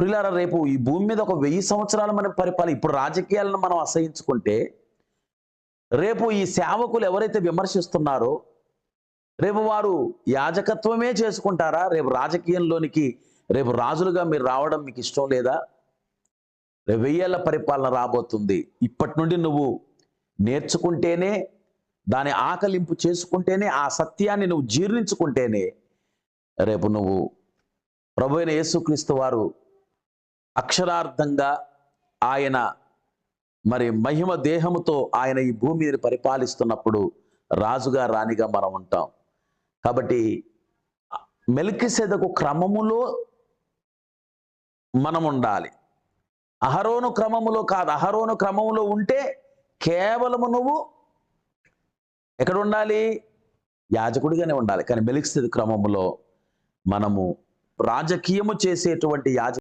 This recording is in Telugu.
ప్రియులారా, రేపు ఈ భూమి మీద ఒక 1000 సంవత్సరాలు మనం ఇప్పుడు రాజకీయాలను మనం అసహించుకుంటే, రేపు ఈ సేవకులు ఎవరైతే విమర్శిస్తున్నారో, రేపు వారు యాజకత్వమే చేసుకుంటారా? రేపు రాజకీయంలోనికి రేపు రాజులుగా మీరు రావడం మీకు ఇష్టం లేదా? రేపు 1000 ఏళ్ల పరిపాలన రాబోతుంది. ఇప్పటి నుండి నువ్వు నేర్చుకుంటేనే, దాని ఆకలింపు చేసుకుంటేనే, ఆ సత్యాన్ని నువ్వు జీర్ణించుకుంటేనే రేపు నువ్వు ప్రభువైన యేసుక్రీస్తు వారు అక్షరార్థంగా ఆయన మరి మహిమ దేహముతో ఆయన ఈ భూమి మీద పరిపాలిస్తున్నప్పుడు రాజుగా రాణిగా మనం ఉంటాం. కాబట్టి మెల్కీసెదెకు క్రమములో మనం ఉండాలి, అహరోను క్రమములో కాదు. అహరోను క్రమములో ఉంటే కేవలము నువ్వు ఎక్కడ ఉండాలి? యాజకుడిగానే ఉండాలి. కానీ మెల్కీసెదెకు క్రమములో మనము రాజకీయము చేసేటువంటి